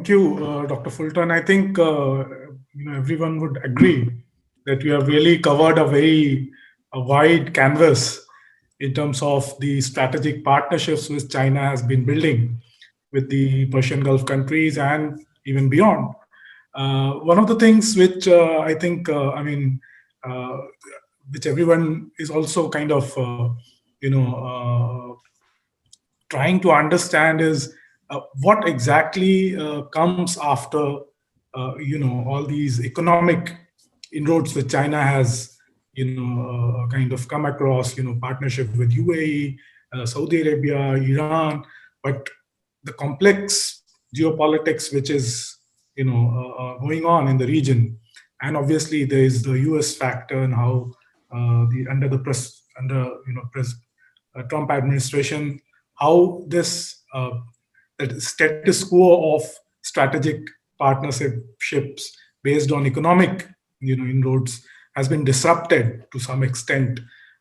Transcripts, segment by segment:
Thank you, Dr. Fulton. I think everyone would agree that we have really covered a wide canvas in terms of the strategic partnerships which China has been building with the Persian Gulf countries and even beyond. One of the things which I think, uh, which everyone is also kind of, trying to understand is what exactly comes after, all these economic inroads which China has, kind of come across, partnership with UAE, Saudi Arabia, Iran, but the complex geopolitics which is, going on in the region, and obviously there is the U.S. factor and how the under the press under Trump administration, how this that status quo of strategic partnerships based on economic inroads has been disrupted to some extent.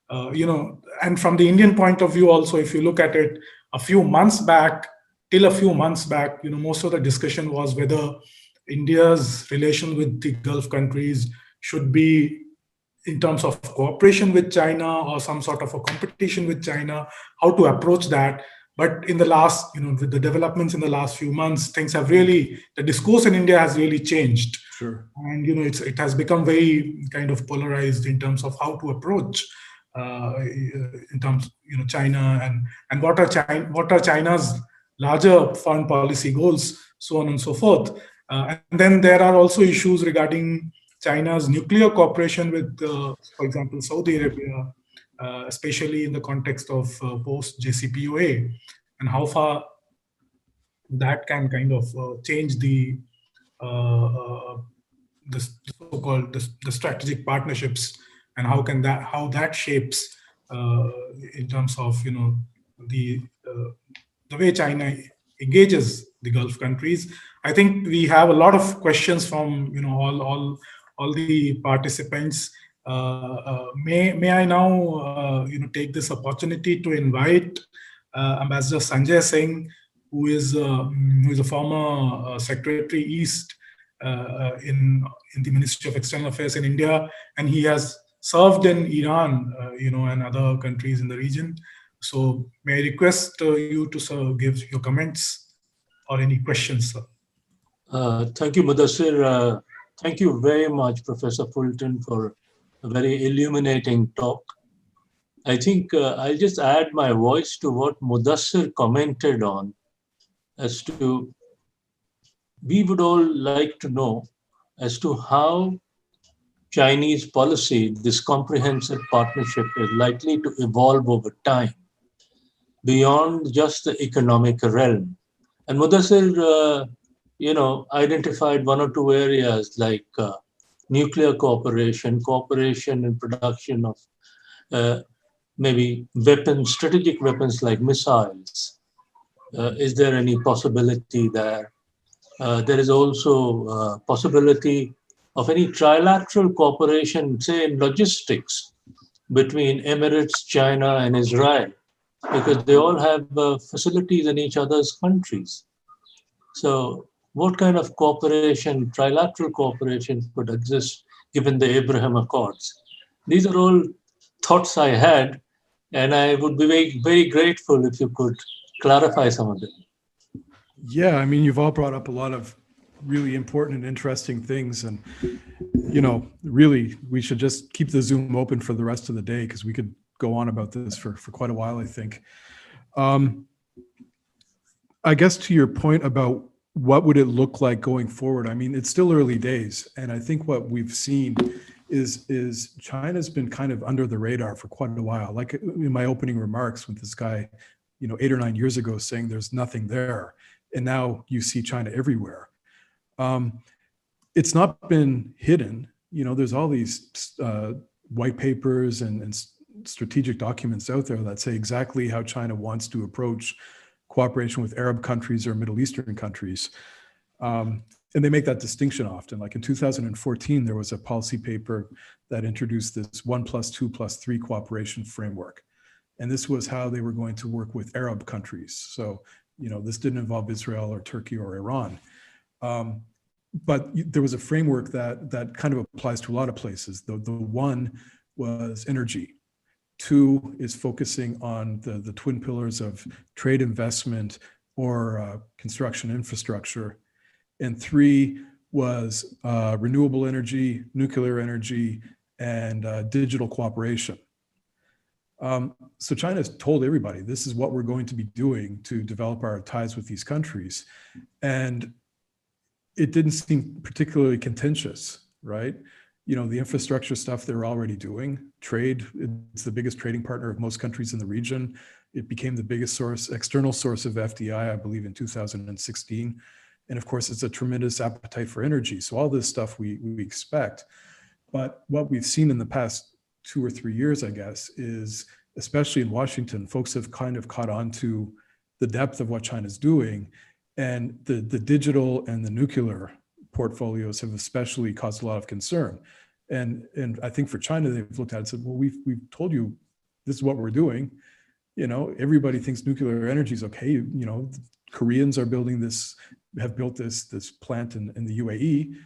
And from the Indian point of view also, if you look at it, a few months back, most of the discussion was whether India's relation with the Gulf countries should be in terms of cooperation with China or some sort of a competition with China, how to approach that. But in the last, with the developments in the last few months, things have really, the discourse in India has really changed. Sure. And, it has become very kind of polarized in terms of how to approach in terms, China and what are China's larger foreign policy goals, so on and so forth. And then there are also issues regarding China's nuclear cooperation with, for example, Saudi Arabia, especially in the context of post JCPOA, and how far that can kind of change the so-called the strategic partnerships, and how that shapes in terms of the the way China engages the Gulf countries. I think we have a lot of questions from all the participants. May I now take this opportunity to invite Ambassador Sanjay Singh, who is a former Secretary East in the Ministry of External Affairs in India, and he has served in Iran, and other countries in the region. So may I request you to give your comments or any questions, sir? Thank you, Muddassir. Thank you very much, Professor Fulton, for a very illuminating talk. I think I'll just add my voice to what Muddassir commented on as to, we would all like to know as to how Chinese policy, this comprehensive partnership, is likely to evolve over time beyond just the economic realm. And Muddassir, identified one or two areas like nuclear cooperation in production of maybe weapons, strategic weapons like missiles. Is there any possibility there? There is also possibility of any trilateral cooperation, say in logistics, between Emirates, China, and Israel, because they all have facilities in each other's countries. So what kind of cooperation, trilateral cooperation, could exist given the Abraham Accords? These are all thoughts I had, and I would be very, very grateful if you could clarify some of them. Yeah, I mean, you've all brought up a lot of really important and interesting things, and really we should just keep the Zoom open for the rest of the day, because we could go on about this for quite a while, I think. I guess to your point about what would it look like going forward, I mean, it's still early days, and I think what we've seen is China's been kind of under the radar for quite a while. Like in my opening remarks with this guy, 8 or 9 years ago saying there's nothing there, and now you see China everywhere. It's not been hidden. There's all these white papers and strategic documents out there that say exactly how China wants to approach cooperation with Arab countries or Middle Eastern countries. And they make that distinction often. Like in 2014, there was a policy paper that introduced this 1+2+3 cooperation framework. And this was how they were going to work with Arab countries. So, this didn't involve Israel or Turkey or Iran. But there was a framework that kind of applies to a lot of places. The one was energy. Two is focusing on the twin pillars of trade, investment, or construction infrastructure. And three was renewable energy, nuclear energy, and digital cooperation. So China has told everybody, this is what we're going to be doing to develop our ties with these countries. And it didn't seem particularly contentious, right? The infrastructure stuff they're already doing. Trade, it's the biggest trading partner of most countries in the region. It became the biggest external source of FDI, I believe, in 2016. And of course, it's a tremendous appetite for energy. So all this stuff we expect. But what we've seen in the past 2 or 3 years, I guess, is, especially in Washington, folks have kind of caught on to the depth of what China's doing. And the digital and the nuclear portfolios have especially caused a lot of concern. And I think for China, they've looked at it and said, well, we've told you this is what we're doing. Everybody thinks nuclear energy is okay. Koreans are building this, have built this plant in the UAE.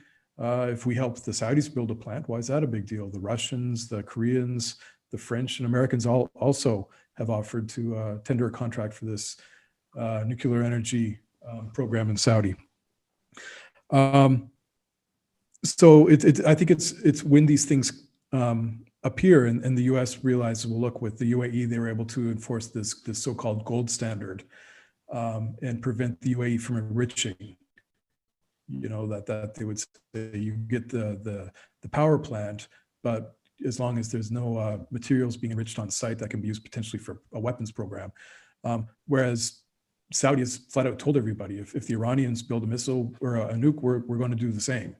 If we help the Saudis build a plant, why is that a big deal? The Russians, the Koreans, the French, and Americans also have offered to tender a contract for this nuclear energy program in Saudi. So I think it's when these things appear and the U.S. realizes, well, look, with the UAE, they were able to enforce this so-called gold standard and prevent the UAE from enriching. That they would say you get the power plant, but as long as there's no materials being enriched on site that can be used potentially for a weapons program. Whereas Saudi has flat out told everybody, if the Iranians build a missile or a nuke, we're going to do the same.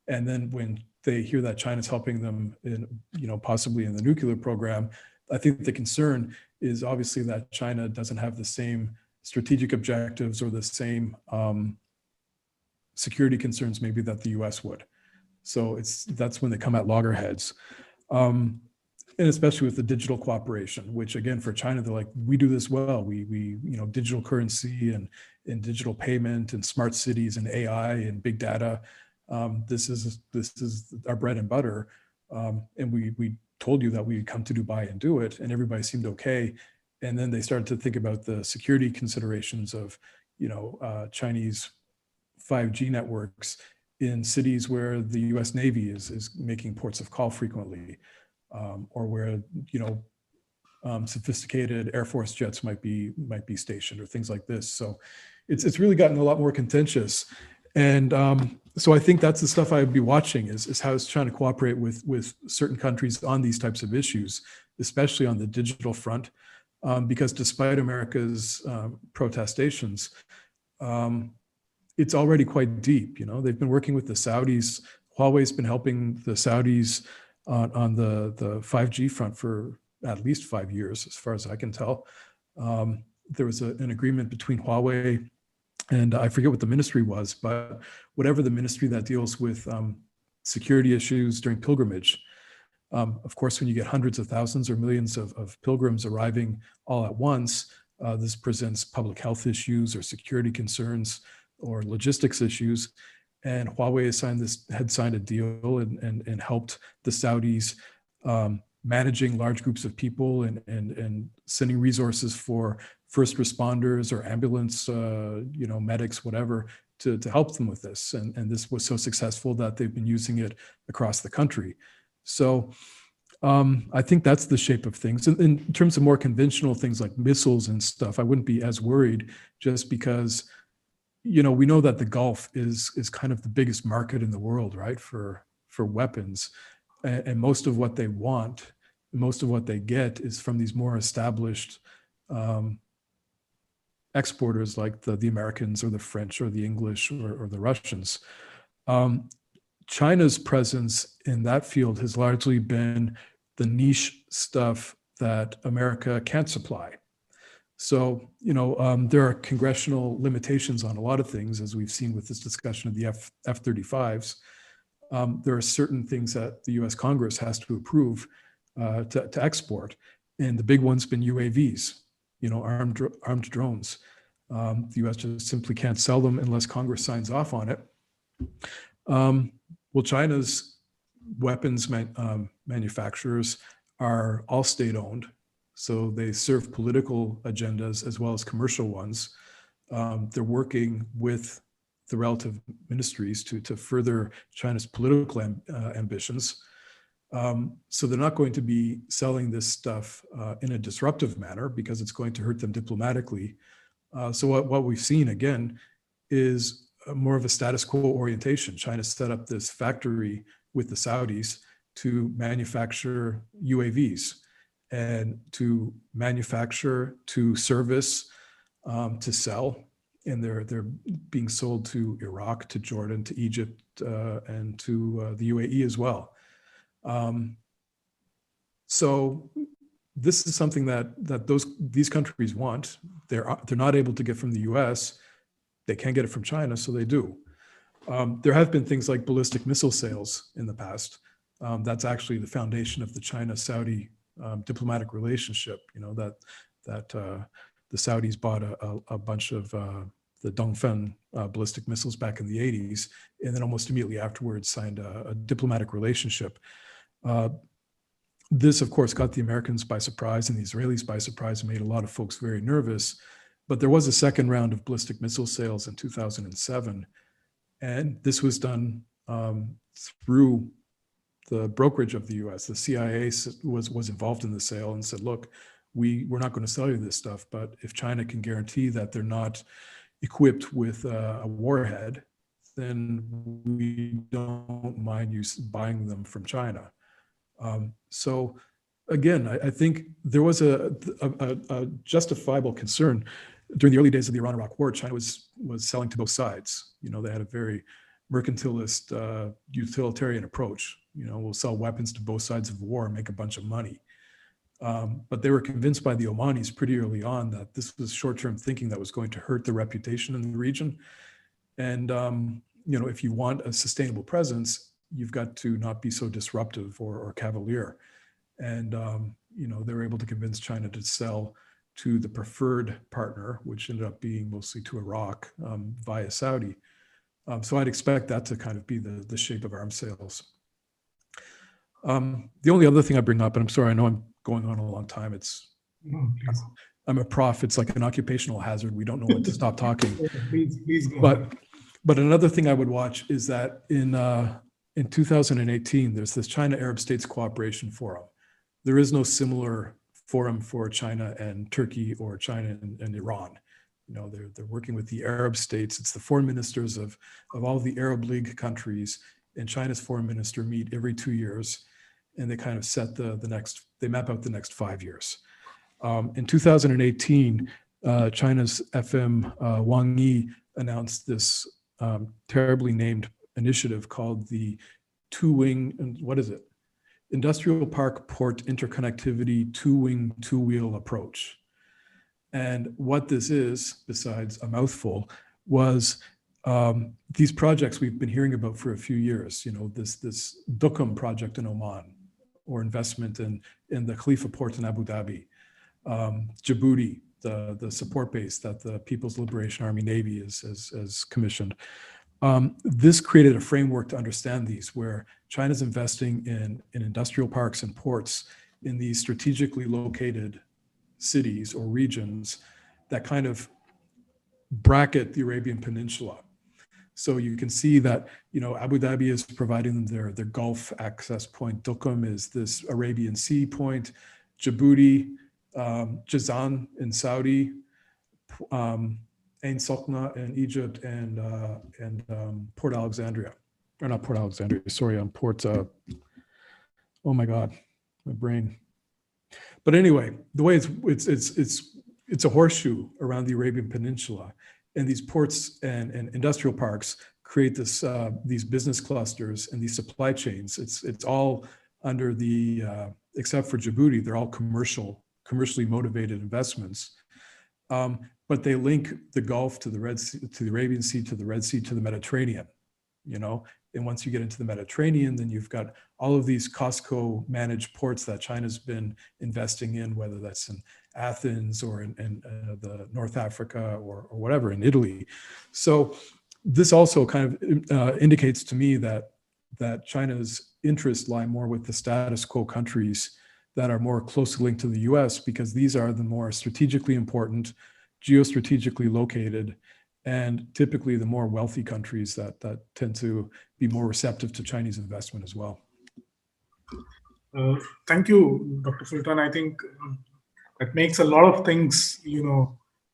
And then when they hear that China's helping them in, possibly in the nuclear program, I think the concern is obviously that China doesn't have the same strategic objectives or the same security concerns maybe that the US would. So that's when they come at loggerheads. And especially with the digital cooperation, which again, for China, they're like, we do this well. We digital currency and digital payment and smart cities and AI and big data. This is our bread and butter. And we told you that we'd come to Dubai and do it, and everybody seemed okay. And then they started to think about the security considerations of, Chinese 5G networks in cities where the U.S. Navy is making ports of call frequently, or where sophisticated Air Force jets might be stationed, or things like this. So it's really gotten a lot more contentious, and so I think that's the stuff I would be watching is how it's trying to cooperate with certain countries on these types of issues, especially on the digital front, because despite America's protestations, it's already quite deep. They've been working with the Saudis. Huawei's been helping the Saudis on the 5G front for at least 5 years, as far as I can tell. There was an agreement between Huawei and I forget what the ministry was, but whatever the ministry that deals with security issues during pilgrimage. Of course, when you get hundreds of thousands or millions of pilgrims arriving all at once, this presents public health issues or security concerns or logistics issues. And Huawei had signed a deal and helped the Saudis managing large groups of people and sending resources for first responders or ambulance, medics, whatever, to help them with this. And this was so successful that they've been using it across the country. So I think that's the shape of things. In terms of more conventional things like missiles and stuff, I wouldn't be as worried, just because we know that the Gulf is kind of the biggest market in the world, right, for weapons. And most of what they want, most of what they get is from these more established exporters like the Americans or the French or the English or the Russians. China's presence in that field has largely been the niche stuff that America can't supply. So, there are congressional limitations on a lot of things, as we've seen with this discussion of the F-35s. There are certain things that the US Congress has to approve to export. And the big one's been UAVs, armed drones. The US just simply can't sell them unless Congress signs off on it. Well, China's weapons manufacturers are all state-owned, so they serve political agendas as well as commercial ones. They're working with the relative ministries to further China's political ambitions. So they're not going to be selling this stuff in a disruptive manner because it's going to hurt them diplomatically. So what we've seen, again, is more of a status quo orientation. China set up this factory with the Saudis to manufacture UAVs and to manufacture, to service, to sell. And they're being sold to Iraq, to Jordan, to Egypt, and to the UAE as well. So this is something that these countries want. They're not able to get from the US. They can't get it from China, so they do. There have been things like ballistic missile sales in the past. That's actually the foundation of the China-Saudi diplomatic relationship. You know, that the Saudis bought a bunch of the Dongfeng ballistic missiles back in the 80s, and then almost immediately afterwards signed a diplomatic relationship. This, of course, got the Americans by surprise and the Israelis by surprise and made a lot of folks very nervous. But there was a second round of ballistic missile sales in 2007. And this was done through the brokerage of the US. The CIA was involved in the sale and said, look, we're not going to sell you this stuff, but if China can guarantee that they're not equipped with a warhead, then we don't mind you buying them from China. So again, I think there was a justifiable concern during the early days of the Iran-Iraq war. China was selling to both sides. You know, they had a very mercantilist, utilitarian approach. You know, we'll sell weapons to both sides of the war and make a bunch of money. But they were convinced by the Omanis pretty early on that this was short-term thinking that was going to hurt the reputation in the region. And, you know, if you want a sustainable presence, you've got to not be so disruptive or cavalier. And, you know, they were able to convince China to sell to the preferred partner, which ended up being mostly to Iraq via Saudi. So I'd expect that to kind of be the shape of arms sales. The only other thing I bring up, and I'm sorry, I know I'm going on a long time. I'm a prof. It's like an occupational hazard. We don't know when to stop talking. Please go. But another thing I would watch is that in 2018, there's this China Arab States Cooperation Forum. There is no similar forum for China and Turkey or China and Iran. You know, they're working with the Arab states. It's the foreign ministers of all of the Arab League countries, and China's foreign minister meet every 2 years, and they kind of set they map out the next 5 years. In 2018, China's FM Wang Yi announced this terribly named initiative called the two-wing, what is it? Industrial Park Port Interconnectivity Two-Wing, Two-Wheel Approach. And what this is, besides a mouthful, was these projects we've been hearing about for a few years. You know, this Duqm project in Oman, or investment in the Khalifa port in Abu Dhabi, Djibouti, the support base that the People's Liberation Army Navy has commissioned. This created a framework to understand these, where China's investing in industrial parks and ports in these strategically located cities or regions that kind of bracket the Arabian Peninsula. So you can see that, you know, Abu Dhabi is providing them their Gulf access point. Duqm is this Arabian Sea point. Djibouti, Jazan in Saudi, Ain Sokhna in Egypt, and Port Alexandria, or not Port Alexandria, sorry, Port, oh my God, my brain. But anyway, the way it's a horseshoe around the Arabian Peninsula, and these ports and industrial parks create these business clusters and these supply chains. It's all under the, except for Djibouti, they're all commercially motivated investments. But they link the Gulf to the Red Sea, to the Arabian Sea, to the Red Sea, to the Mediterranean, you know? And once you get into the Mediterranean, then you've got all of these Costco managed ports that China's been investing in, whether that's in Athens or in the North Africa or whatever, in Italy. So this also kind of indicates to me that China's interests lie more with the status quo countries that are more closely linked to the US, because these are the more strategically important, geostrategically located, and typically the more wealthy countries that tend to be more receptive to Chinese investment as well. Thank you, Dr. Fulton. I think that makes a lot of things,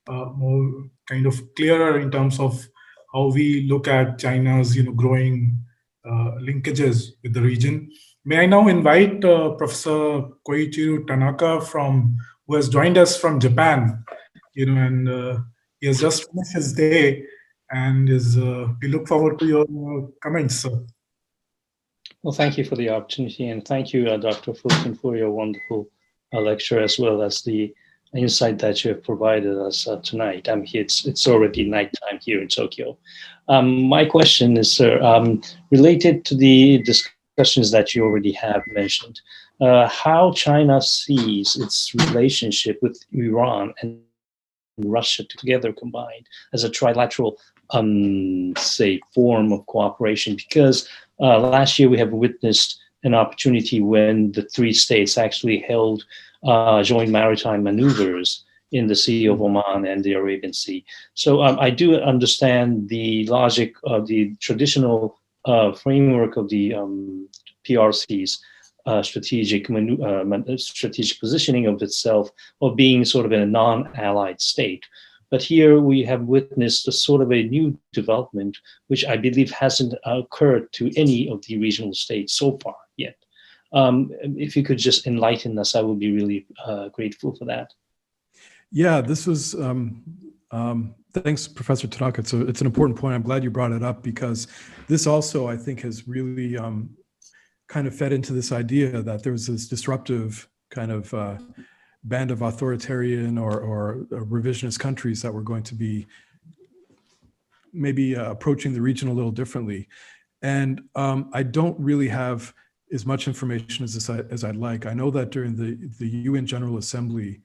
more kind of clearer in terms of how we look at China's, growing linkages with the region. May I now invite Professor Koichiro Tanaka, who has joined us from Japan, and he has just finished his day, and we look forward to your comments, sir. Well, thank you for the opportunity, and thank you, Dr. Fulton, for your wonderful lecture, as well as the insight that you have provided us tonight. It's already nighttime here in Tokyo. My question is, sir, related to the discussions that you already have mentioned, how China sees its relationship with Iran and Russia together combined as a trilateral, say, form of cooperation, because last year we have witnessed an opportunity when the three states actually held joint maritime maneuvers in the Sea of Oman and the Arabian Sea. So I do understand the logic of the traditional framework of the PRC's strategic positioning of itself, of being sort of in a non-allied state. But here we have witnessed a sort of a new development, which I believe hasn't occurred to any of the regional states so far yet. If you could just enlighten us, I would be really grateful for that. Yeah, this was, thanks, Professor Tanaka. It's an important point. I'm glad you brought it up, because this also, I think, has really kind of fed into this idea that there was this disruptive kind of band of authoritarian or revisionist countries that were going to be maybe approaching the region a little differently. And I don't really have as much information as I'd like. I know that during the UN General Assembly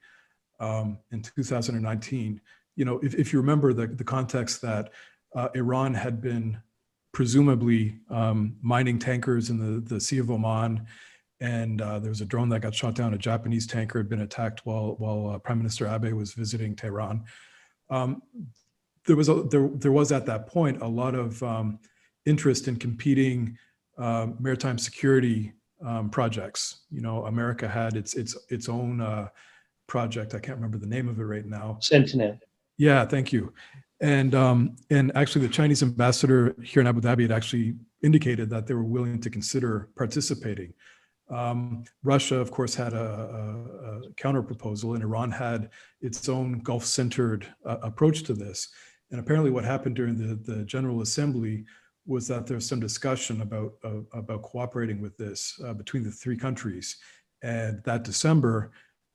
in 2019, if you remember the context that Iran had been presumably mining tankers in the Sea of Oman, and there was a drone that got shot down. A Japanese tanker had been attacked while Prime Minister Abe was visiting Tehran. There was at that point a lot of interest in competing maritime security projects. America had its own project. I can't remember the name of it right now. Sentinel. Yeah, thank you. And actually, the Chinese ambassador here in Abu Dhabi had actually indicated that they were willing to consider participating. Russia, of course, had a counter proposal, and Iran had its own Gulf-centered approach to this. And apparently, what happened during the General Assembly was that there's some discussion about cooperating with this between the three countries. And that December,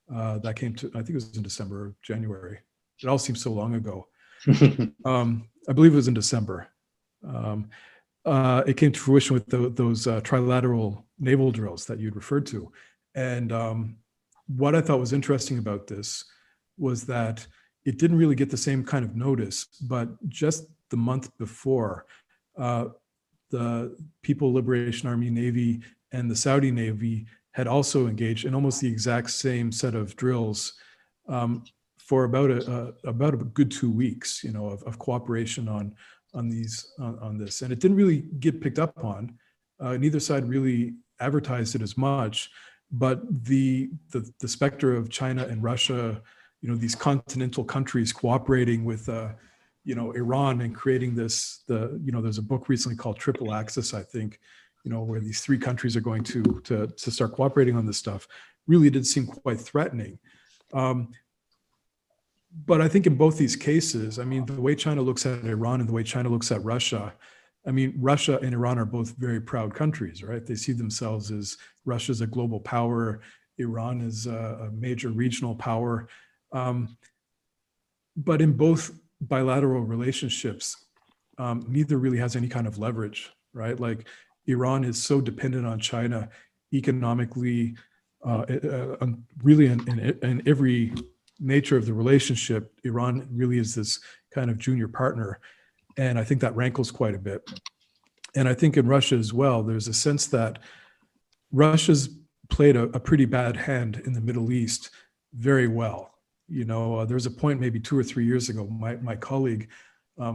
that came to, I think it was in December or January. It all seems so long ago. I believe it was in December. It came to fruition with those trilateral naval drills that you'd referred to. And what I thought was interesting about this was that it didn't really get the same kind of notice, but just the month before, the People Liberation Army Navy and the Saudi Navy had also engaged in almost the exact same set of drills for about a good 2 weeks, of cooperation on this, and it didn't really get picked up on. Neither side really advertised it as much, but the specter of China and Russia, these continental countries cooperating with Iran and creating this, there's a book recently called Triple Axis, I think, where these three countries are going to start cooperating on this stuff, really did seem quite threatening. But I think in both these cases, the way China looks at Iran and the way China looks at Russia, Russia and Iran are both very proud countries, right? They see themselves as Russia's a global power, Iran is a major regional power. But in both bilateral relationships, neither really has any kind of leverage, right? Like Iran is so dependent on China economically, really in every nature of the relationship, Iran really is this kind of junior partner. And I think that rankles quite a bit. And I think in Russia as well, there's a sense that Russia's played a pretty bad hand in the Middle East very well. There's a point maybe 2 or 3 years ago, my colleague,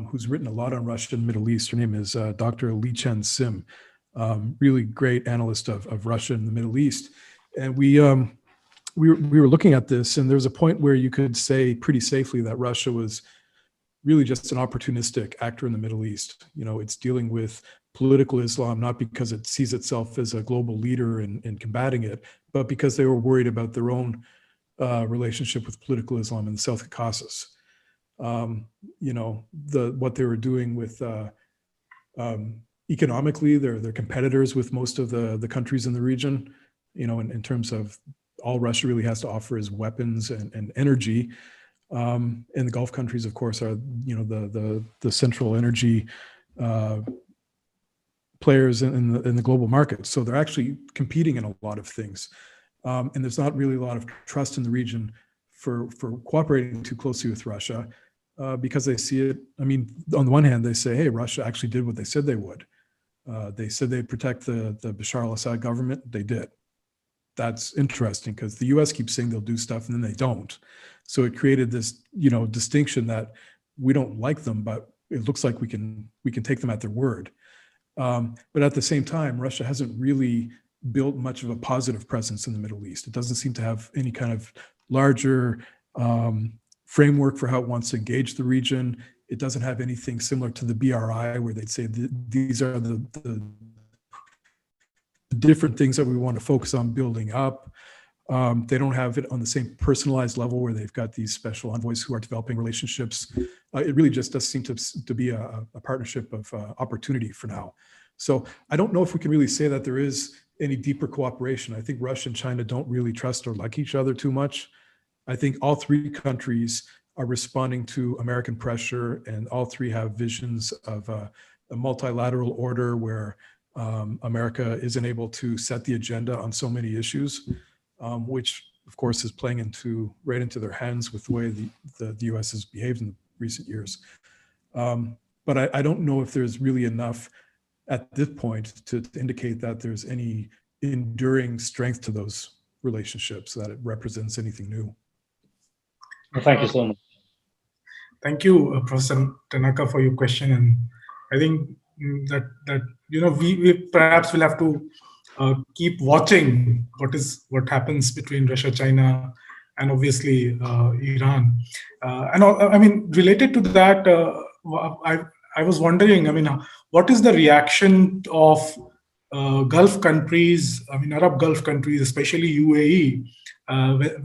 who's written a lot on Russia and Middle East, her name is Dr. Li Chen Sim, really great analyst of Russia and the Middle East. And we were looking at this, and there was a point where you could say pretty safely that Russia was really just an opportunistic actor in the Middle East. It's dealing with political Islam, not because it sees itself as a global leader in combating it, but because they were worried about their own relationship with political Islam in the South Caucasus. What they were doing with economically, they're competitors with most of the countries in the region, in terms of all Russia really has to offer is weapons and energy. And the Gulf countries, of course, are the central energy players in the global market. So they're actually competing in a lot of things, and there's not really a lot of trust in the region for cooperating too closely with Russia, because they see it. I mean, on the one hand, they say, "Hey, Russia actually did what they said they would. They said they'd protect the Bashar al-Assad government. They did." That's interesting because the U.S. keeps saying they'll do stuff and then they don't. So it created this, distinction that we don't like them, but it looks like we can take them at their word. But at the same time, Russia hasn't really built much of a positive presence in the Middle East. It doesn't seem to have any kind of larger framework for how it wants to engage the region. It doesn't have anything similar to the BRI, where they'd say these are the different things that we want to focus on building up. They don't have it on the same personalized level where they've got these special envoys who are developing relationships. It really just does seem to be a partnership of opportunity for now. So I don't know if we can really say that there is any deeper cooperation. I think Russia and China don't really trust or like each other too much. I think all three countries are responding to American pressure, and all three have visions of a multilateral order where America isn't able to set the agenda on so many issues, which of course is playing right into their hands with the way the U.S. has behaved in recent years. But I don't know if there's really enough at this point to indicate that there's any enduring strength to those relationships, that it represents anything new. Well, thank you so much. Thank you, Professor Tanaka, for your question. And I think that we perhaps will have to keep watching what happens between Russia, China, and obviously Iran. And I mean, related to that, I was wondering, I mean, what is the reaction of Gulf countries, I mean, Arab Gulf countries, especially UAE,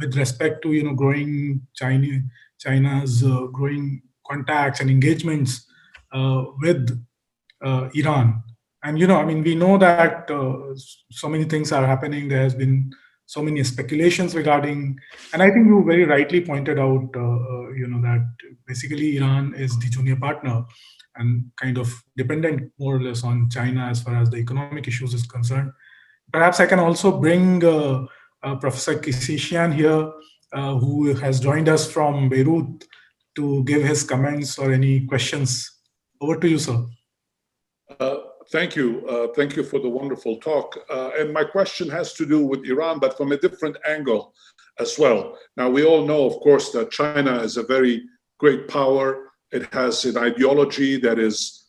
with respect to growing China's growing contacts and engagements with Iran? And I mean, we know that so many things are happening. There has been so many speculations regarding, and I think you very rightly pointed out, that basically Iran is the junior partner and kind of dependent more or less on China as far as the economic issues is concerned. Perhaps I can also bring Professor Kisishian here, who has joined us from Beirut, to give his comments or any questions. Over to you, sir. Thank you. Thank you for the wonderful talk. And my question has to do with Iran, but from a different angle as well. Now, we all know, of course, that China is a very great power. It has an ideology that is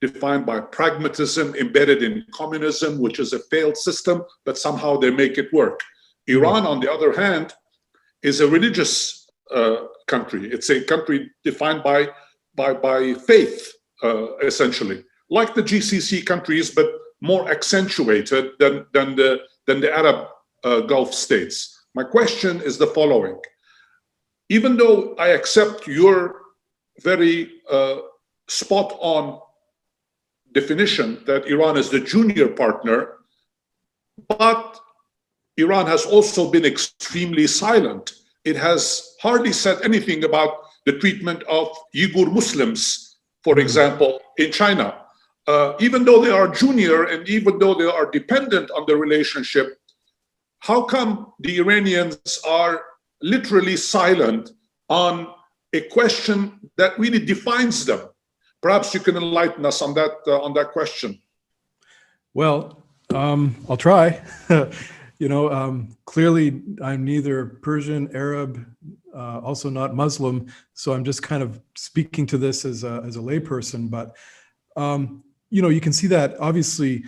defined by pragmatism embedded in communism, which is a failed system, but somehow they make it work. Iran, on the other hand, is a religious country. It's a country defined by faith, essentially, like the GCC countries, but more accentuated than the Arab Gulf states. My question is the following. Even though I accept your very spot-on definition that Iran is the junior partner, but Iran has also been extremely silent. It has hardly said anything about the treatment of Uyghur Muslims, for example, in China. Even though they are junior and even though they are dependent on the relationship, how come the Iranians are literally silent on a question that really defines them? Perhaps you can enlighten us on that question. Well, I'll try. Clearly I'm neither Persian, Arab, also not Muslim. So I'm just kind of speaking to this as a layperson, but you can see that obviously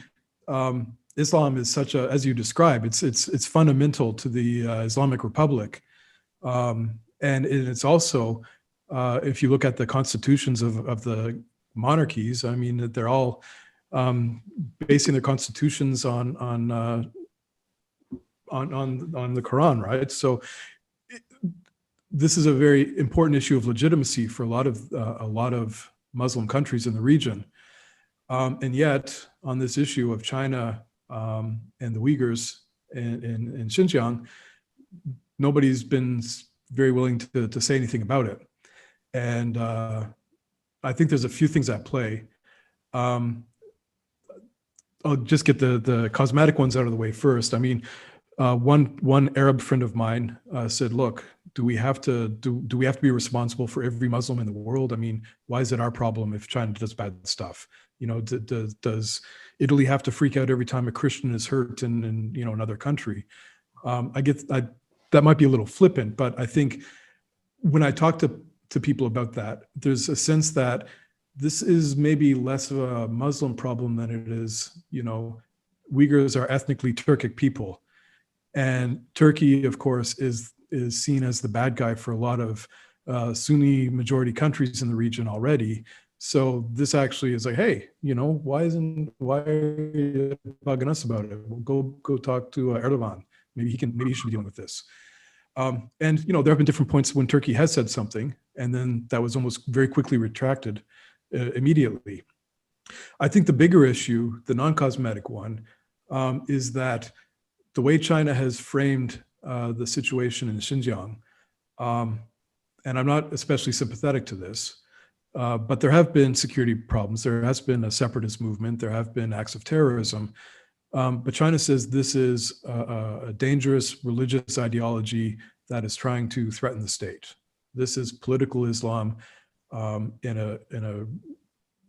Islam is such a, as you describe, it's fundamental to the Islamic Republic. And it's also, if you look at the constitutions of the monarchies, I mean, they're all basing their constitutions on the Quran, right? So this is a very important issue of legitimacy for a lot of Muslim countries in the region. And yet, on this issue of China and the Uyghurs in Xinjiang, nobody's been very willing to say anything about it. And I think there's a few things at play. I'll just get the cosmetic ones out of the way first. I mean, one Arab friend of mine said, "Look, do we have to be responsible for every Muslim in the world? I mean, why is it our problem if China does bad stuff? Does Italy have to freak out every time a Christian is hurt in another country?" That might be a little flippant, but I think when I talk to people about that, there's a sense that this is maybe less of a Muslim problem than it is, Uyghurs are ethnically Turkic people. And Turkey, of course, is seen as the bad guy for a lot of Sunni majority countries in the region already. So this actually is like, hey, why are you bugging us about it? Well, go talk to Erdogan. Maybe he should be dealing with this. And there have been different points when Turkey has said something, and then that was almost very quickly retracted immediately. I think the bigger issue, the non-cosmetic one, is that the way China has framed the situation in Xinjiang, and I'm not especially sympathetic to this, but there have been security problems. There has been a separatist movement. There have been acts of terrorism. But China says this is a dangerous religious ideology that is trying to threaten the state. This is political Islam in a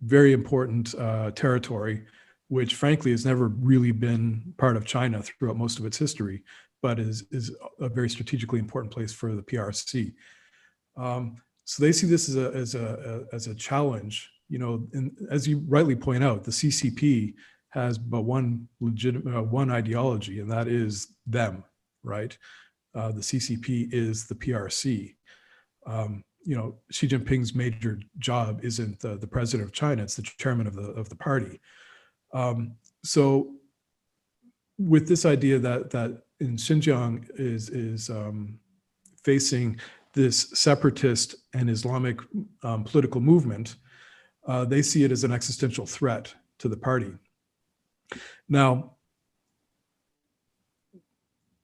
very important territory, which frankly has never really been part of China throughout most of its history, but is a very strategically important place for the PRC. So they see this as a challenge. And as you rightly point out, the CCP has but one ideology, and that is them, right? The CCP is the PRC. Xi Jinping's major job isn't the president of China; it's the chairman of the party. So, with this idea that in Xinjiang is facing this separatist and Islamic political movement, they see it as an existential threat to the party. Now,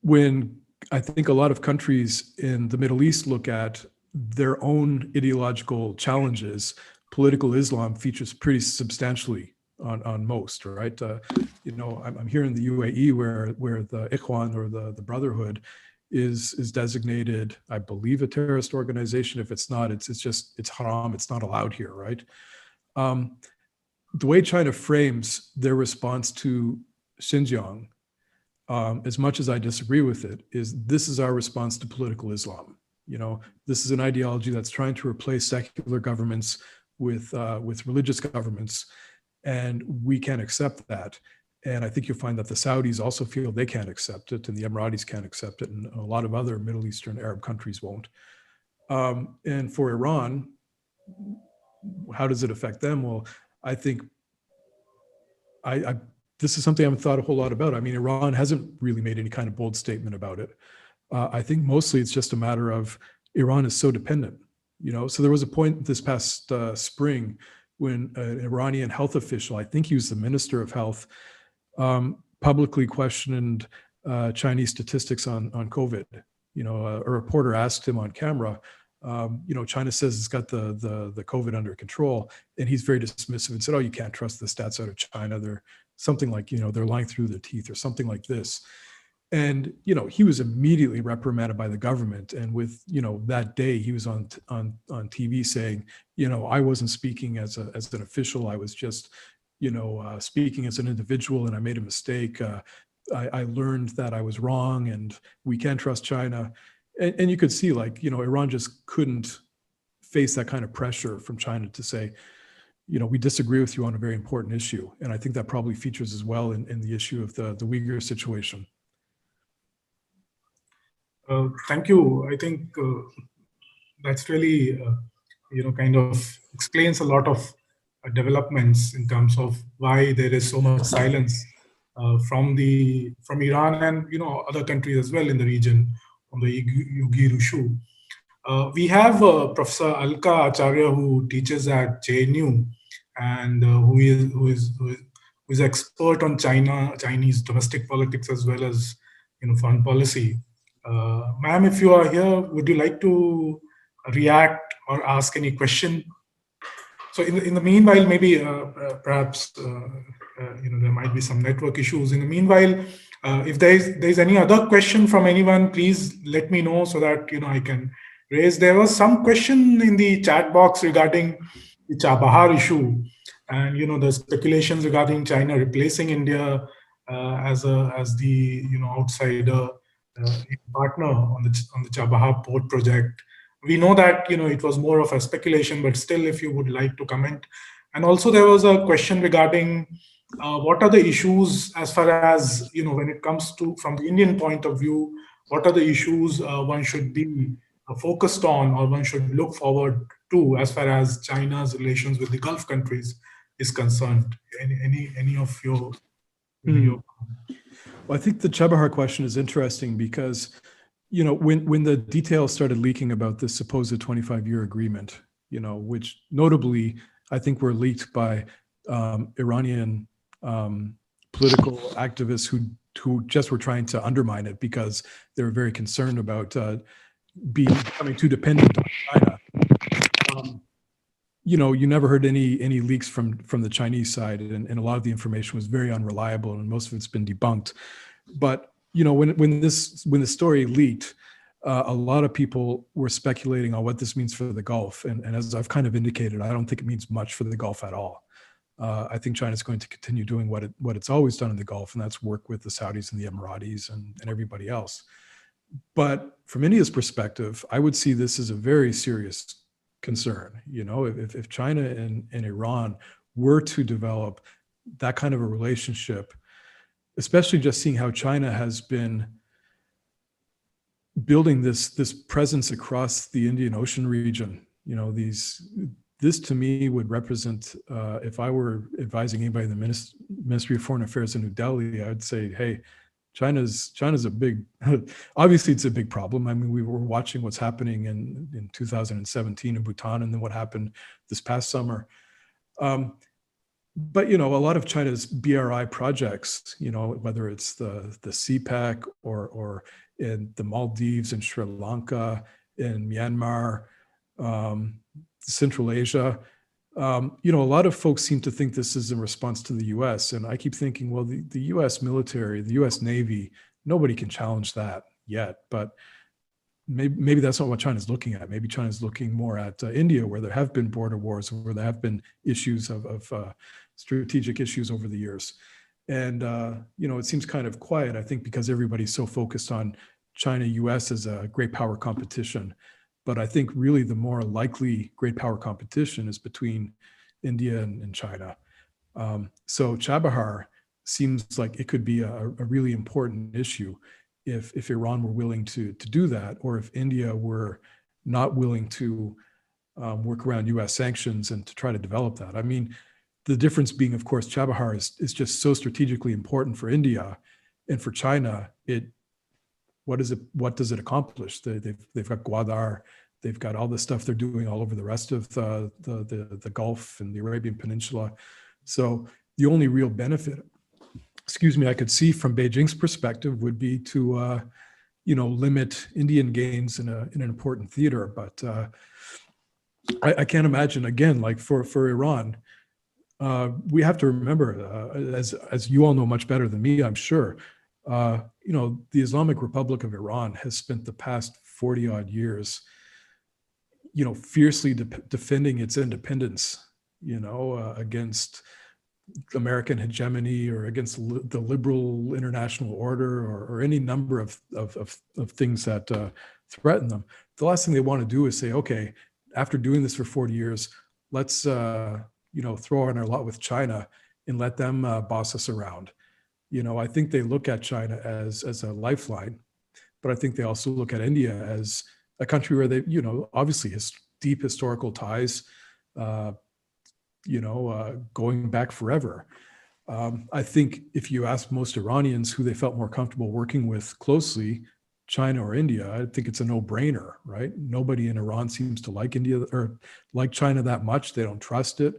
when I think a lot of countries in the Middle East look at their own ideological challenges, political Islam features pretty substantially on most, right? I'm here in the UAE where the Ikhwan or the Brotherhood is designated, I believe, a terrorist organization. If it's not, it's haram. It's not allowed here, right? The way China frames their response to Xinjiang, as much as I disagree with it, this is our response to political Islam. This is an ideology that's trying to replace secular governments with religious governments, and we can't accept that. And I think you'll find that the Saudis also feel they can't accept it, and the Emiratis can't accept it, and a lot of other Middle Eastern Arab countries won't. And for Iran, how does it affect them? Well, I think this is something I haven't thought a whole lot about. I mean, Iran hasn't really made any kind of bold statement about it. I think mostly it's just a matter of Iran is so dependent, So there was a point this past spring when an Iranian health official, I think he was the Minister of Health, publicly questioned Chinese statistics on COVID. A reporter asked him on camera, China says it's got the COVID under control, and he's very dismissive and said, "Oh, you can't trust the stats out of China. They're something like, they're lying through their teeth," or something like this. And, you know, he was immediately reprimanded by the government. And with, you know, that day he was on TV saying, you know, I wasn't speaking as an official. I was just, you know, speaking as an individual, and I made a mistake. I learned that I was wrong, and we can't trust China. And you could see, like, you know, Iran just couldn't face that kind of pressure from China to say, you know, we disagree with you on a very important issue. And I think that probably features as well in the issue of the Uyghur situation. Thank you. I think that's really, you know, kind of explains a lot of developments in terms of why there is so much silence from Iran and, you know, other countries as well in the region on the Uyghur issue. We have Professor Alka Acharya, who teaches at JNU and who is expert on Chinese domestic politics as well as, you know, foreign policy. Ma'am, if you are here, would you like to react or ask any question? So in the meanwhile, maybe perhaps you know, there might be some network issues. In the meanwhile, if there's any other question from anyone, please let me know so that, you know, I can raise. There was some question in the chat box regarding the Chabahar issue, and, you know, the speculations regarding China replacing India as the, you know, outsider partner on the Chabahar port project. We know that, you know, it was more of a speculation, but still, if you would like to comment. And also there was a question regarding what are the issues as far as, you know, when it comes to, from the Indian point of view, what are the issues one should be focused on or one should look forward to as far as China's relations with the Gulf countries is concerned? Any of your Well, I think the Chabahar question is interesting because, you know, when the details started leaking about this supposed 25-year agreement, you know, which notably I think were leaked by Iranian political activists who just were trying to undermine it because they were very concerned about becoming too dependent on China. You know, you never heard any leaks from the Chinese side, and a lot of the information was very unreliable, and most of it's been debunked. But, you know, when the story leaked, a lot of people were speculating on what this means for the Gulf, and as I've kind of indicated, I don't think it means much for the Gulf at all. I think China's going to continue doing what it's always done in the Gulf, and that's work with the Saudis and the Emiratis and everybody else. But from India's perspective, I would see this as a very serious concern. You know, if China and Iran were to develop that kind of a relationship, especially just seeing how China has been building this presence across the Indian Ocean region, you know, this to me would represent, if I were advising anybody in the Ministry of Foreign Affairs in New Delhi, I would say, hey, China's a big, obviously it's a big problem. I mean, we were watching what's happening in 2017 in Bhutan, and then what happened this past summer. But, you know, a lot of China's BRI projects, you know, whether it's the CPEC or in the Maldives and Sri Lanka, in Myanmar, Central Asia, you know, a lot of folks seem to think this is in response to the US. And I keep thinking, well, the US military, the US Navy, nobody can challenge that yet. But maybe that's not what China's looking at. Maybe China's looking more at India, where there have been border wars, where there have been issues of strategic issues over the years. And, you know, it seems kind of quiet, I think, because everybody's so focused on China-US as a great power competition. But I think really the more likely great power competition is between India and China. So Chabahar seems like it could be a really important issue if Iran were willing to do that, or if India were not willing to work around US sanctions and to try to develop that. I mean, the difference being, of course, Chabahar is just so strategically important for India, and for China, what does it accomplish? They've got Gwadar, they've got all the stuff they're doing all over the rest of the Gulf and the Arabian Peninsula. So the only real benefit, I could see from Beijing's perspective would be to, you know, limit Indian gains in an important theater. But I can't imagine, again, like for Iran, we have to remember, as you all know much better than me, I'm sure, The Islamic Republic of Iran has spent the past 40 odd years, fiercely defending its independence, against American hegemony or against the liberal international order or any number of things that threaten them. The last thing they want to do is say, okay, after doing this for 40 years, let's throw in our lot with China and let them boss us around. I think they look at China as a lifeline, but I think they also look at India as a country where they, obviously has deep historical ties, going back forever. I think if you ask most Iranians who they felt more comfortable working with closely, China or India, I think it's a no-brainer, right? Nobody in Iran seems to like India or like China that much. They don't trust it.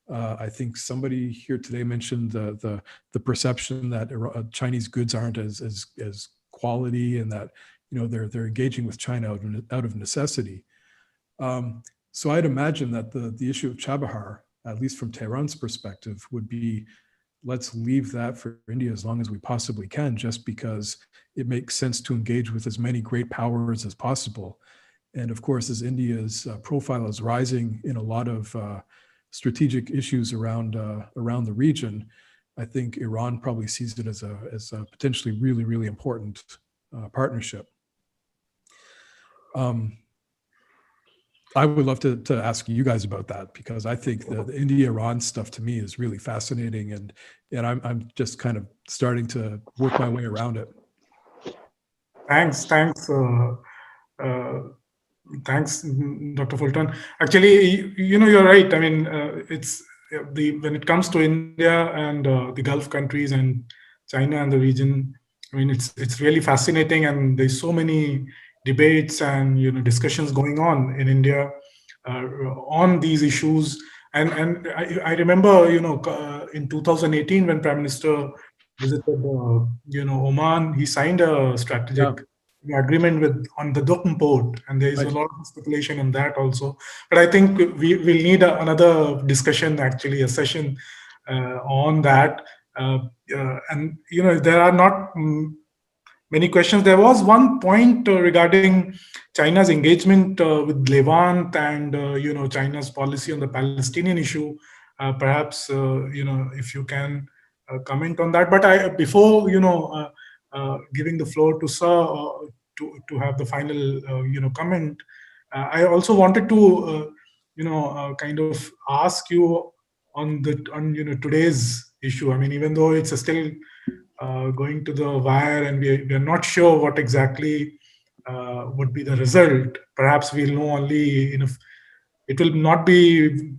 I think somebody here today mentioned the perception that Chinese goods aren't as quality, and that they're engaging with China out of necessity. So I'd imagine that the issue of Chabahar, at least from Tehran's perspective, would be, let's leave that for India as long as we possibly can, just because it makes sense to engage with as many great powers as possible. And of course, as India's profile is rising in a lot of strategic issues around the region, I think Iran probably sees it as a potentially really, really important partnership. I would love to ask you guys about that, because I think the India-Iran stuff to me is really fascinating, and I'm just kind of starting to work my way around it. Thanks, Dr. Fulton. Actually, you're right. I mean, when it comes to India and the Gulf countries and China and the region, I mean, it's really fascinating, and there's so many debates and discussions going on in India on these issues. And I remember in 2018 when Prime Minister visited Oman, he signed a strategic agreement on the Duqm port, and there is a lot of speculation on that also. But I think we'll need another discussion, actually, a session on that. And there are not many questions. There was one point regarding China's engagement with Levant and China's policy on the Palestinian issue. Perhaps if you can comment on that. But before giving the floor to Sir to have the final comment, I also wanted to kind of ask you on today's issue. I mean, even though it's still going to the wire and we are not sure what exactly would be the result, perhaps we'll know only it will not be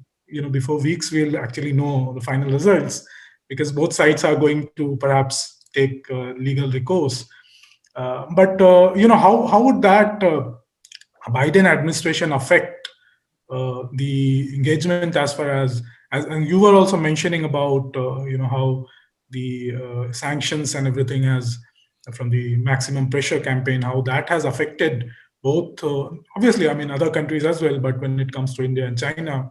before weeks we'll actually know the final results, because both sides are going to perhaps take legal recourse. But how would that Biden administration affect the engagement as far as and you were also mentioning about how the sanctions and everything has from the maximum pressure campaign, how that has affected both obviously, I mean, other countries as well, but when it comes to India and China,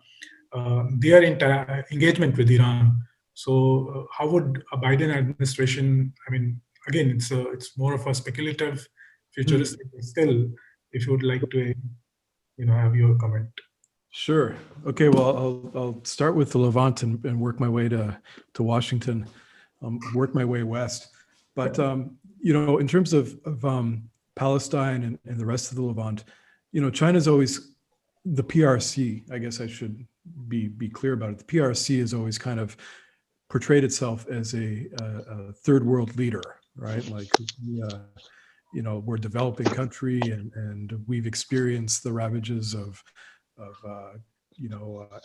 their engagement with Iran. So how would a Biden administration, I mean, again, it's more of a speculative, futuristic, but still, if you would like to have your comment. Sure. Okay. Well, I'll start with the Levant and work my way to Washington, work my way west. But in terms of Palestine and the rest of the Levant, China's always the PRC. I guess I should be clear about it. The PRC has always kind of portrayed itself as a third world leader, right? Like, we're a developing country, and we've experienced the ravages of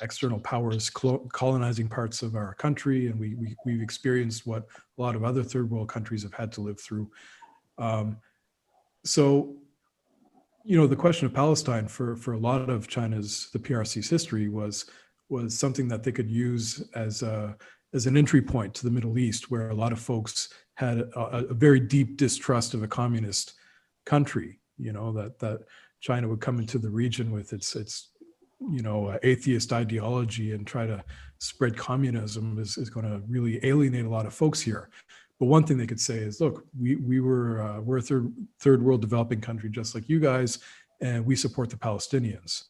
external powers colonizing parts of our country, and we've experienced what a lot of other third world countries have had to live through. So, the question of Palestine for a lot of the PRC's history was something that they could use as an entry point to the Middle East, where a lot of folks had a very deep distrust of a communist country. That China would come into the region with its atheist ideology and try to spread communism is going to really alienate a lot of folks here. But one thing they could say is, look, we're a third world developing country just like you guys, and we support the Palestinians.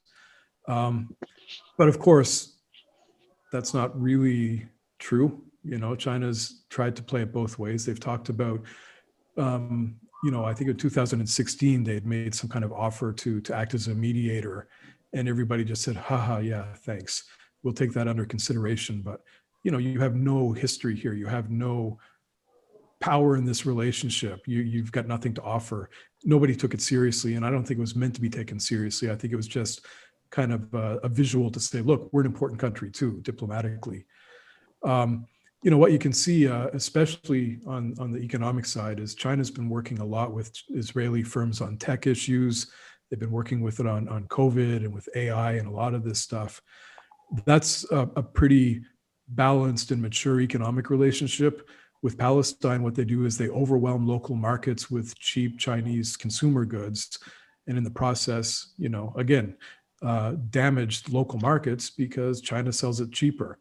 But of course, that's not really true. China's tried to play it both ways. They've talked about, I think in 2016, they had made some kind of offer to act as a mediator, and everybody just said, haha, yeah, thanks. We'll take that under consideration. But, you have no history here. You have no power in this relationship. You've got nothing to offer. Nobody took it seriously, and I don't think it was meant to be taken seriously. I think it was just kind of a visual to say, look, we're an important country too, diplomatically. What you can see, especially on the economic side, is China's been working a lot with Israeli firms on tech issues. They've been working with it on COVID and with AI and a lot of this stuff. That's a pretty balanced and mature economic relationship. With Palestine, what they do is they overwhelm local markets with cheap Chinese consumer goods. And in the process, again, damaged local markets because China sells it cheaper.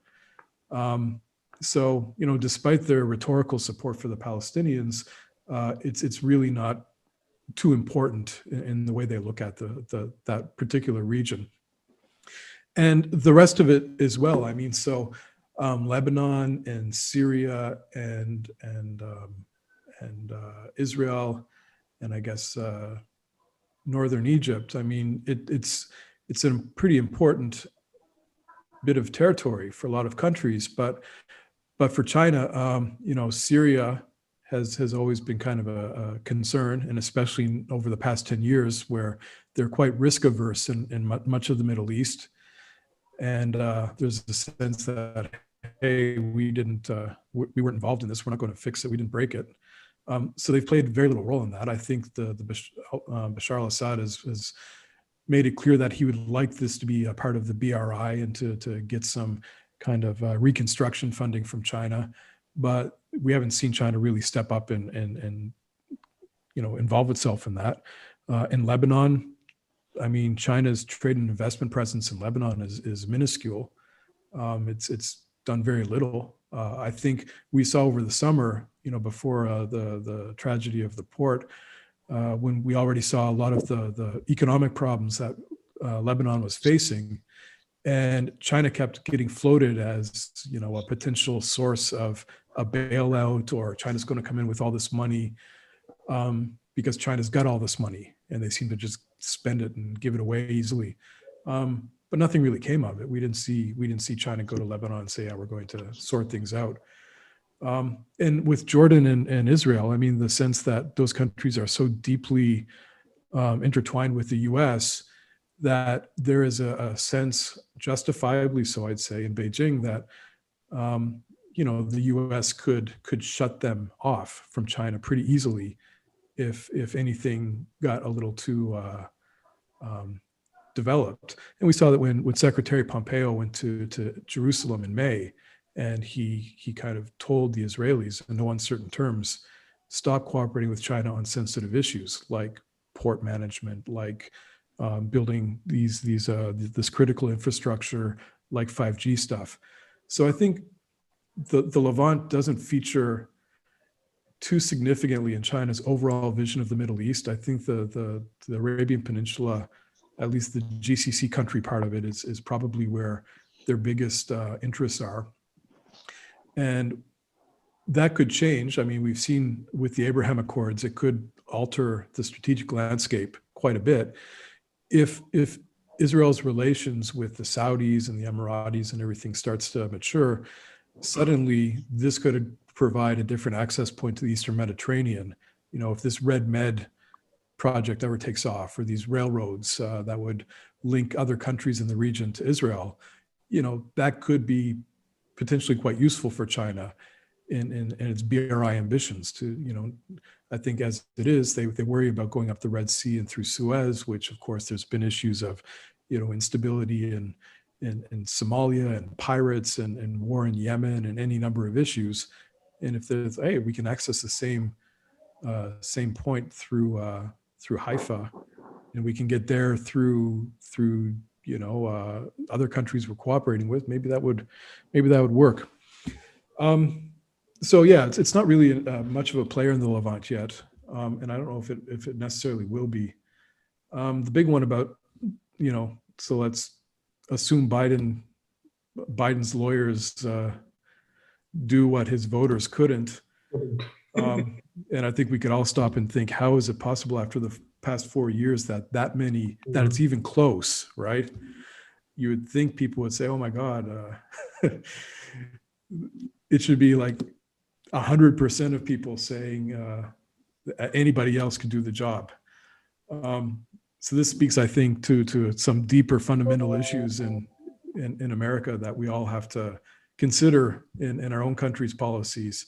So, despite their rhetorical support for the Palestinians, it's really not too important in the way they look at that particular region. And the rest of it as well. I mean, so Lebanon and Syria and Israel, and I guess northern Egypt. I mean, it's a pretty important bit of territory for a lot of countries, but for China, Syria has always been kind of a concern, and especially over the past 10 years, where they're quite risk averse in much of the Middle East. And there's a sense that, hey, we weren't involved in this. We're not going to fix it. We didn't break it. So they've played very little role in that. I think the Bashar al-Assad has made it clear that he would like this to be a part of the BRI and to get some kind of reconstruction funding from China. But we haven't seen China really step up and involve itself in that. In Lebanon, I mean, China's trade and investment presence in Lebanon is minuscule. It's done very little. I think we saw over the summer, before the tragedy of the port, when we already saw a lot of the economic problems that Lebanon was facing, and China kept getting floated as a potential source of a bailout, or China's going to come in with all this money, because China's got all this money and they seem to just spend it and give it away easily. But nothing really came of it. We didn't see China go to Lebanon and say, yeah, we're going to sort things out. And with Jordan and Israel, I mean, the sense that those countries are so deeply intertwined with the US that there is a sense, justifiably so, I'd say, in Beijing, that the US could shut them off from China pretty easily if anything got a little too developed. And we saw that when Secretary Pompeo went to Jerusalem in May, and he kind of told the Israelis in no uncertain terms, stop cooperating with China on sensitive issues like port management, like building this critical infrastructure, like 5G stuff. So I think the Levant doesn't feature too significantly in China's overall vision of the Middle East. I think the Arabian Peninsula, at least the GCC country part of it, is probably where their biggest interests are. And that could change. I mean, we've seen with the Abraham Accords, it could alter the strategic landscape quite a bit. If Israel's relations with the Saudis and the Emiratis and everything starts to mature, suddenly this could provide a different access point to the Eastern Mediterranean. If this Red Med project ever takes off, or these railroads that would link other countries in the region to Israel, that could be potentially quite useful for China in its BRI ambitions to, I think as it is, they worry about going up the Red Sea and through Suez, which of course there's been issues of, instability in Somalia and pirates and war in Yemen and any number of issues. And if there's, hey, we can access the same point through Haifa, and we can get there through other countries we're cooperating with, maybe that would work. So yeah, it's not really much of a player in the Levant yet, and I don't know if it necessarily will be. The big one about, so let's assume Biden's lawyers do what his voters couldn't. And I think we could all stop and think, how is it possible after the past 4 years that it's even close, right? You would think people would say, oh my God, it should be like 100% of people saying anybody else could do the job. So this speaks, I think, to some deeper fundamental issues in America that we all have to consider in our own country's policies.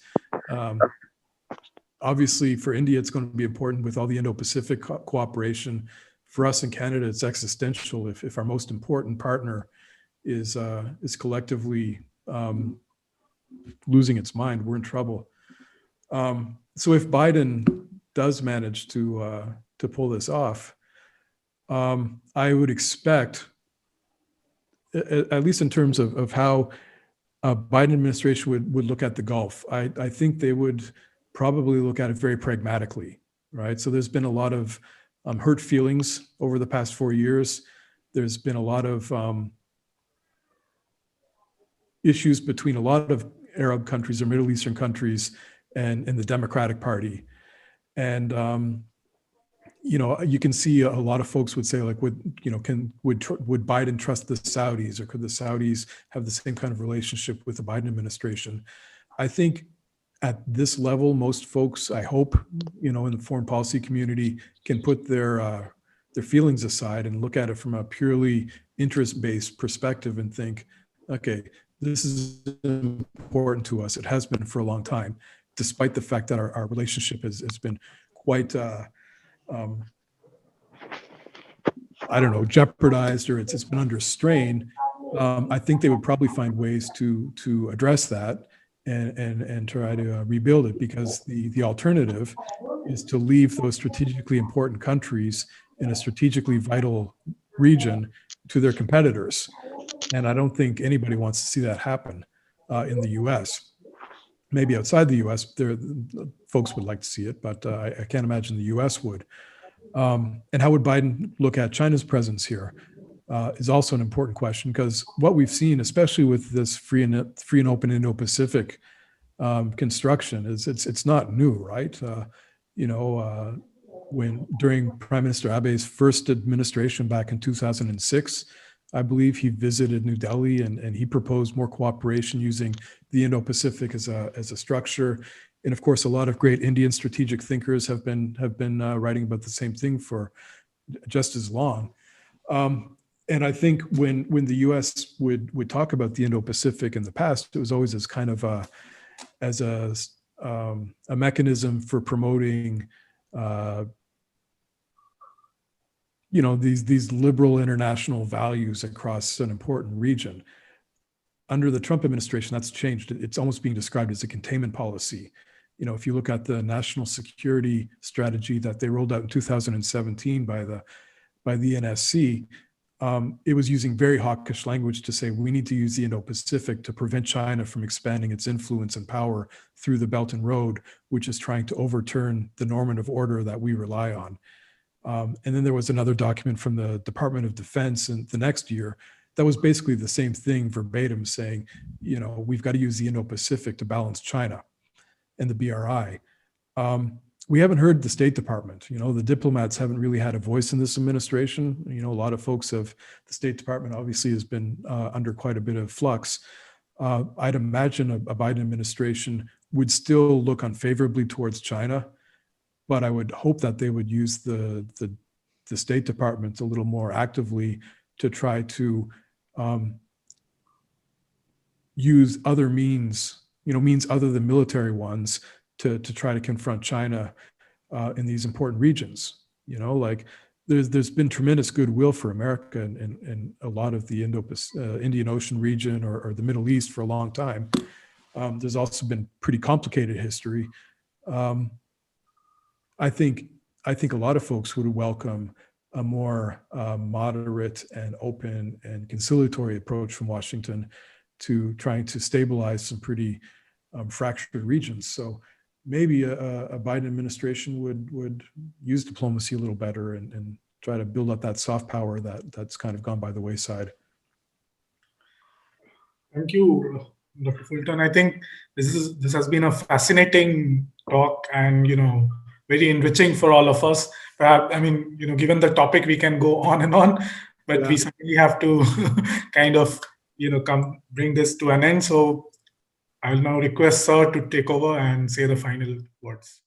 Obviously, for India, it's going to be important with all the Indo-Pacific cooperation. For us in Canada, it's existential. If our most important partner is collectively losing its mind, we're in trouble. So if Biden does manage to pull this off, I would expect, at least in terms of how a Biden administration would look at the Gulf, I think they would probably look at it very pragmatically, right? So there's been a lot of hurt feelings over the past 4 years. There's been a lot of issues between a lot of Arab countries or Middle Eastern countries and the Democratic Party. And, you can see a lot of folks would say, like, would Biden trust the Saudis, or could the Saudis have the same kind of relationship with the Biden administration? I think at this level, most folks, I hope, in the foreign policy community, can put their feelings aside and look at it from a purely interest-based perspective and think, okay, this is important to us. It has been for a long time, despite the fact that our relationship has been quite, jeopardized, or it's been under strain. I think they would probably find ways to address that and try to rebuild it, because the alternative is to leave those strategically important countries in a strategically vital region to their competitors. And I don't think anybody wants to see that happen in the US. Maybe outside the US, folks would like to see it, but I can't imagine the US would. And how would Biden look at China's presence here is also an important question, because what we've seen, especially with this free and open Indo-Pacific construction, is it's not new, right? When during Prime Minister Abe's first administration back in 2006, I believe he visited New Delhi and he proposed more cooperation using the Indo-Pacific as a structure. And of course, a lot of great Indian strategic thinkers have been writing about the same thing for just as long. And I think when the U.S. would talk about the Indo-Pacific in the past, it was always as kind of a mechanism for promoting these liberal international values across an important region. Under the Trump administration, that's changed. It's almost being described as a containment policy. If you look at the national security strategy that they rolled out in 2017 by the NSC, it was using very hawkish language to say we need to use the Indo-Pacific to prevent China from expanding its influence and power through the Belt and Road, which is trying to overturn the normative order that we rely on. And then there was another document from the Department of Defense in the next year that was basically the same thing verbatim, saying, we've got to use the Indo-Pacific to balance China and the BRI. We haven't heard the State Department. The diplomats haven't really had a voice in this administration. A lot of folks the State Department obviously has been under quite a bit of flux. I'd imagine a Biden administration would still look unfavorably towards China, but I would hope that they would use the State Department a little more actively to try to use other means other than military ones to try to confront China in these important regions. Like there's been tremendous goodwill for America in a lot of the Indian Ocean region or the Middle East for a long time. There's also been pretty complicated history. I think a lot of folks would welcome a more moderate and open and conciliatory approach from Washington to trying to stabilize some pretty fractured regions. So maybe a Biden administration would use diplomacy a little better and try to build up that soft power that's kind of gone by the wayside. Thank you, Dr. Fulton. I think this has been a fascinating talk, and very enriching for all of us. Perhaps, given the topic, we can go on and on, but we certainly have to kind of bring this to an end. So I'll now request Sir to take over and say the final words.